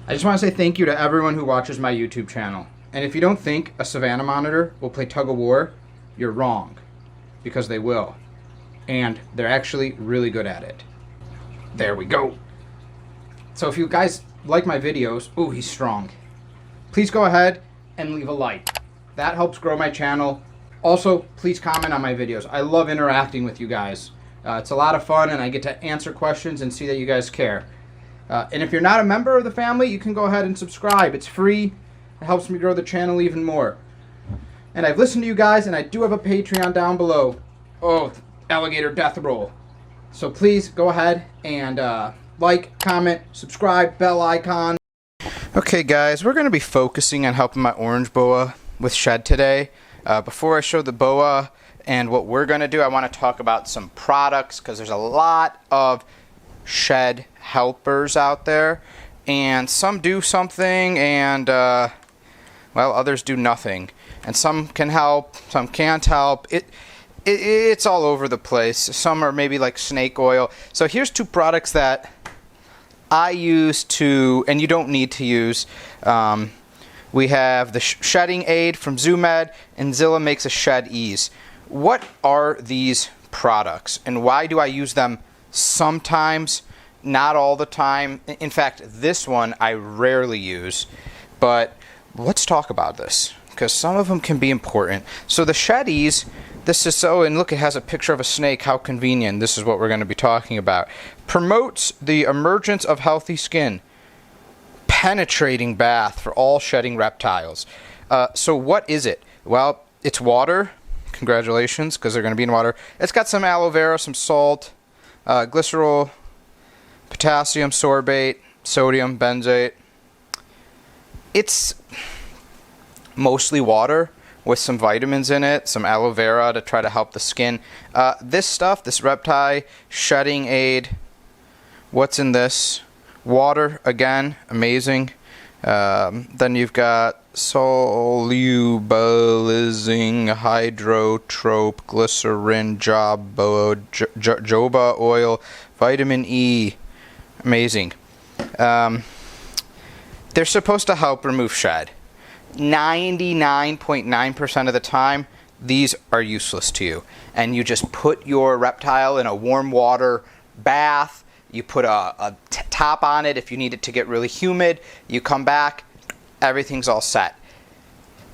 I just want to say thank you to everyone who watches my YouTube channel. And if you don't think a Savannah monitor will play tug of war, you're wrong. Because they will. And they're actually really good at it. There we go. So if you guys like my videos, ooh, he's strong. Please go ahead and leave a like. That helps grow my channel. Also, please comment on my videos. I love interacting with you guys. It's a lot of fun, and I get to answer questions and see that you guys care. And if you're not a member of the family, you can go ahead and subscribe. It's free. It helps me grow the channel even more. And I've listened to you guys, and I do have a Patreon down below. Oh, alligator death roll. So please go ahead and like, comment, subscribe, bell icon. Okay guys, we're going to be focusing on helping my orange boa with shed today. Before I show the boa and what we're going to do, I want to talk about some products because there's a lot of shed helpers out there, and some do something and well, others do nothing, and some can help, some can't help. It's all over the place. Some are maybe like snake oil. So here's two products that I use to, and you don't need to use. We have the shedding aid from ZooMed, and Zilla makes a shed ease. What are these products, and why do I use them sometimes, not all the time? In fact, this one I rarely use, but let's talk about this because some of them can be important. So the shed ease, this is so, and look, it has a picture of a snake. How convenient. This is what we're going to be talking about. Promotes the emergence of healthy skin. Penetrating bath for all shedding reptiles. So what is it? Well, it's water. Congratulations, because they're going to be in water. It's got some aloe vera, some salt, glycerol, potassium sorbate, sodium benzate. It's mostly water with some vitamins in it, some aloe vera to try to help the skin. This stuff, this reptile shedding aid, what's in this? Water, again, amazing. Then you've got solubilizing hydrotrope, glycerin, jojoba oil, vitamin E, amazing. They're supposed to help remove shed. 99.9% of the time, these are useless to you. And you just put your reptile in a warm water bath. You put a top on it if you need it to get really humid. You come back, everything's all set.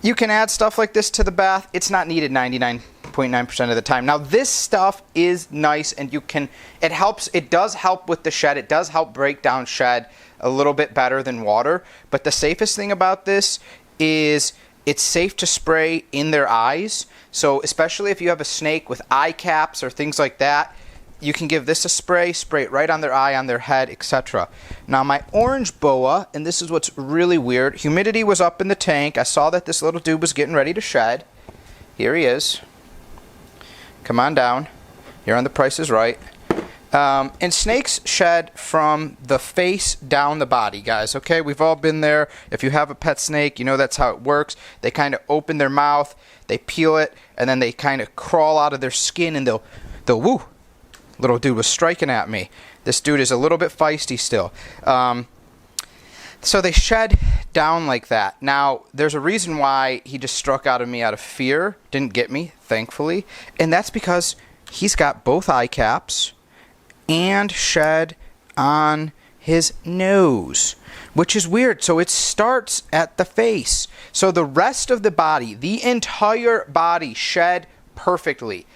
You can add stuff like this to the bath. It's not needed 99.9% of the time. Now this stuff is nice, and you can, it helps, it does help with the shed. It does help break down shed a little bit better than water. But the safest thing about this is it's safe to spray in their eyes. So especially if you have a snake with eye caps or things like that, you can give this a spray it right on their eye, on their head, etc. Now my orange boa, and this is what's really weird, Humidity was up in the tank. I saw that this little dude was getting ready to shed. Here he is. Come on down. You're on The Price is Right. And snakes shed from the face down the body, guys. Okay, we've all been there. If you have a pet snake, you know that's how it works. They kind of open their mouth, they peel it, and then they kind of crawl out of their skin, and they'll woo. Little dude was striking at me. This dude is a little bit feisty still. So they shed down like that. Now, there's a reason why he just struck out of me out of fear. Didn't get me, thankfully. And that's because he's got both eye caps and shed on his nose, which is weird. So it starts at the face. So the rest of the body, the entire body, shed perfectly.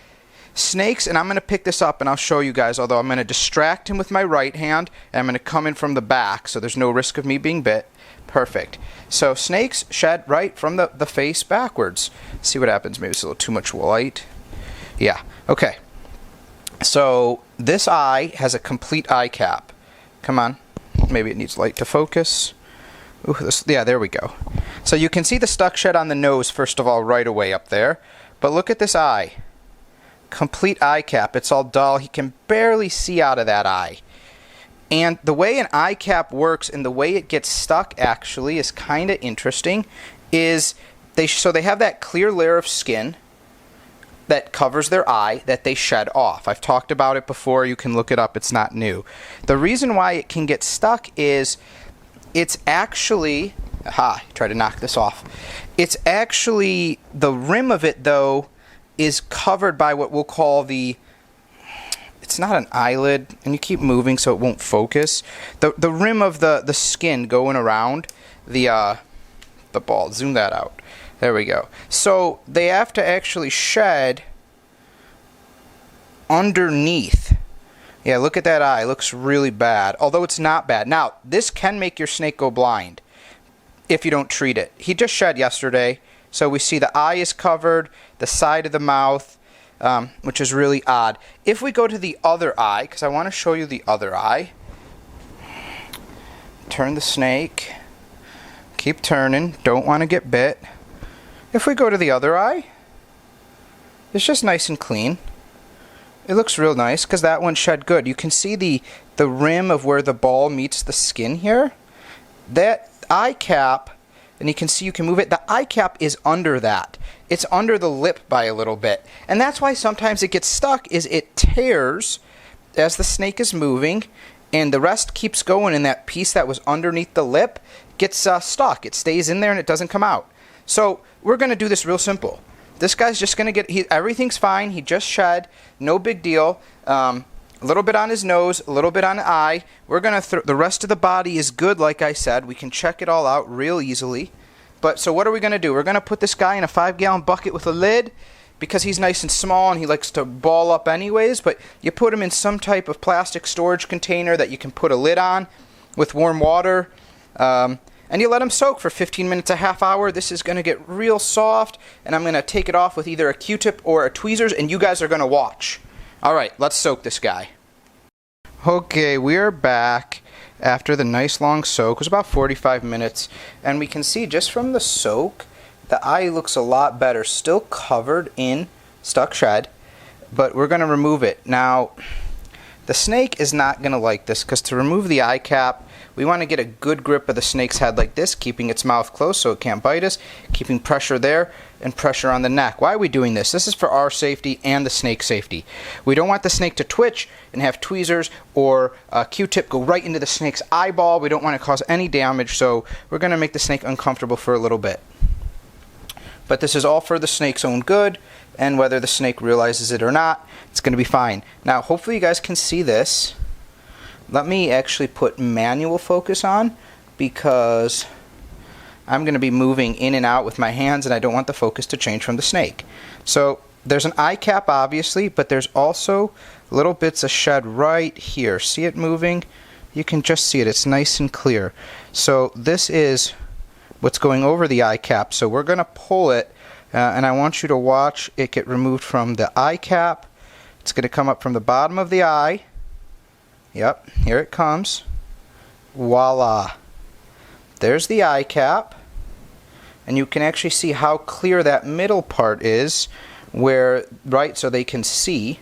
Snakes, and I'm going to pick this up and I'll show you guys, although I'm going to distract him with my right hand, and I'm going to come in from the back so there's no risk of me being bit. Perfect. So snakes shed right from the face backwards. Let's see what happens. Maybe it's a little too much light. Yeah. Okay. So this eye has a complete eye cap. Come on. Maybe it needs light to focus. Ooh, yeah, there we go. So you can see the stuck shed on the nose, first of all, right away up there. But look at this eye. Complete eye cap. It's all dull. He can barely see out of that eye. And the way an eye cap works and the way it gets stuck actually is kind of interesting. Is they have that clear layer of skin that covers their eye that they shed off. I've talked about it before. You can look it up. It's not new. The reason why it can get stuck is it's actually, aha, try to knock this off. It's actually, the rim of it though is covered by what we'll call the, it's not an eyelid, and you keep moving so it won't focus. The rim of the skin going around the ball. Zoom that out. There we go. So they have to actually shed underneath. Yeah, look at that eye. It looks really bad, although it's not bad. Now, this can make your snake go blind if you don't treat it. He just shed yesterday, so we see the eye is covered, the side of the mouth, which is really odd. If we go to the other eye, because I want to show you the other eye, turn the snake, keep turning, don't want to get bit. If we go to the other eye, it's just nice and clean. It looks real nice because that one shed good. You can see the rim of where the ball meets the skin here. That eye cap, and you can see you can move it, the eye cap is under that. It's under the lip by a little bit. And that's why sometimes it gets stuck, is it tears as the snake is moving, and the rest keeps going, and that piece that was underneath the lip gets stuck. It stays in there and it doesn't come out. So we're going to do this real simple. This guy's just going to get, everything's fine. He just shed. No big deal. A little bit on his nose, a little bit on the eye. We're going to, the rest of the body is good, like I said. We can check it all out real easily. But so what are we going to do? We're going to put this guy in a 5-gallon bucket with a lid because he's nice and small and he likes to ball up anyways. But you put him in some type of plastic storage container that you can put a lid on with warm water. And you let them soak for 15 minutes, a half hour. This is going to get real soft, and I'm going to take it off with either a Q-tip or a tweezers, and you guys are going to watch. All right, let's soak this guy. Okay, we are back after the nice long soak. It was about 45 minutes, and we can see just from the soak, the eye looks a lot better. Still covered in stuck shed, but we're going to remove it. Now, the snake is not going to like this because to remove the eye cap, we want to get a good grip of the snake's head like this, keeping its mouth closed so it can't bite us, keeping pressure there and pressure on the neck. Why are we doing this? This is for our safety and the snake's safety. We don't want the snake to twitch and have tweezers or a Q-tip go right into the snake's eyeball. We don't want to cause any damage, so we're going to make the snake uncomfortable for a little bit. But this is all for the snake's own good, and whether the snake realizes it or not, it's going to be fine. Now, hopefully you guys can see this. Let me actually put manual focus on because I'm going to be moving in and out with my hands and I don't want the focus to change from the snake. So there's an eye cap obviously, but there's also little bits of shed right here. See it moving? You can just see it. It's nice and clear. So this is what's going over the eye cap. So we're going to pull it and I want you to watch it get removed from the eye cap. It's going to come up from the bottom of the eye. Yep, here it comes. Voila. There's the eye cap. And you can actually see how clear that middle part is, where, right, so they can see,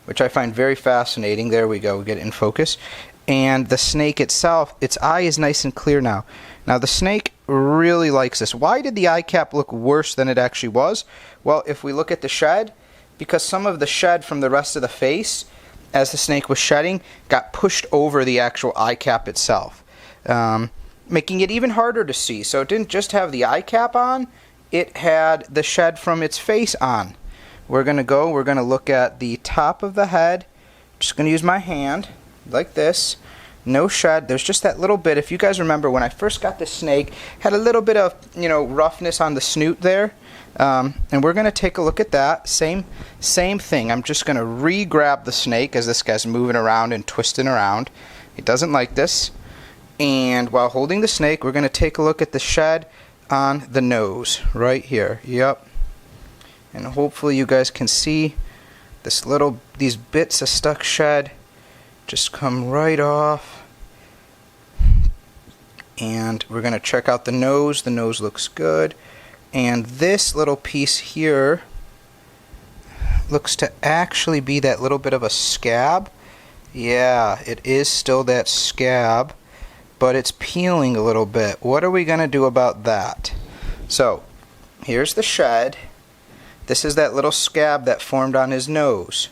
which I find very fascinating. There we go, get it in focus. And the snake itself, its eye is nice and clear now. Now the snake really likes this. Why did the eye cap look worse than it actually was? Well, if we look at the shed, because some of the shed from the rest of the face, as the snake was shedding, got pushed over the actual eye cap itself, making it even harder to see. So it didn't just have the eye cap on, it had the shed from its face on. We're going to look at the top of the head. Just going to use my hand, like this. No shed, there's just that little bit. If you guys remember when I first got this snake, had a little bit of, roughness on the snoot there. And we're going to take a look at that. Same thing. I'm just going to re-grab the snake as this guy's moving around and twisting around. He doesn't like this. And while holding the snake, we're going to take a look at the shed on the nose right here. Yep. And hopefully you guys can see these bits of stuck shed just come right off. And we're going to check out the nose. The nose looks good. And this little piece here looks to actually be that little bit of a scab. Yeah, it is still that scab, but it's peeling a little bit. What are we going to do about that? So, here's the shed. This is that little scab that formed on his nose.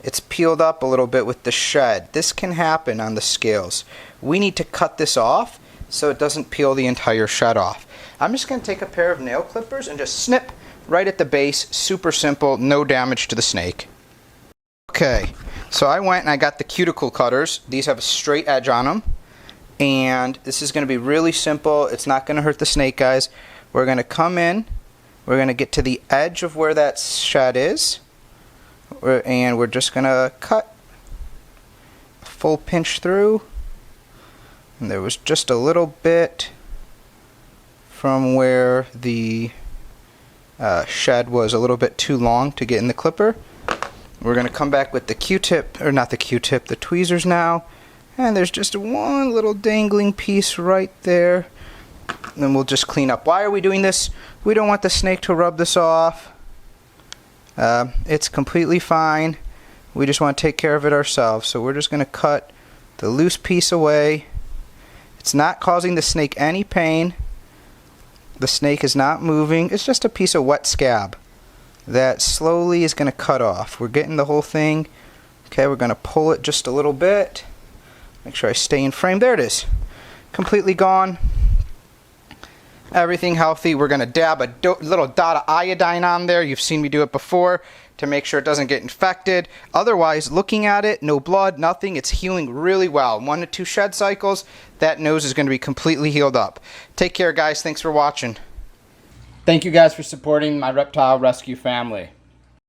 It's peeled up a little bit with the shed. This can happen on the scales. We need to cut this off so it doesn't peel the entire shed off. I'm just going to take a pair of nail clippers and just snip right at the base. Super simple, no damage to the snake. Okay, so I went and I got the cuticle cutters. These have a straight edge on them. And this is going to be really simple. It's not going to hurt the snake, guys. We're going to come in. We're going to get to the edge of where that shed is. And we're just going to cut a full pinch through. And there was just a little bit from where the shed was a little bit too long to get in the clipper. We're going to come back with the Q-tip, or not the Q-tip, the tweezers now. And there's just one little dangling piece right there. And then we'll just clean up. Why are we doing this? We don't want the snake to rub this off. It's completely fine. We just want to take care of it ourselves. So we're just going to cut the loose piece away. It's not causing the snake any pain. The snake is not moving. It's just a piece of wet scab that slowly is going to cut off. We're getting the whole thing. Okay, we're going to pull it just a little bit. Make sure I stay in frame. There it is. Completely gone. Everything healthy. We're going to dab a little dot of iodine on there. You've seen me do it before to make sure it doesn't get infected. Otherwise, looking at it, no blood, nothing. It's healing really well. 1 to 2 shed cycles, that nose is going to be completely healed up. Take care, guys. Thanks for watching. Thank you guys for supporting my reptile rescue family.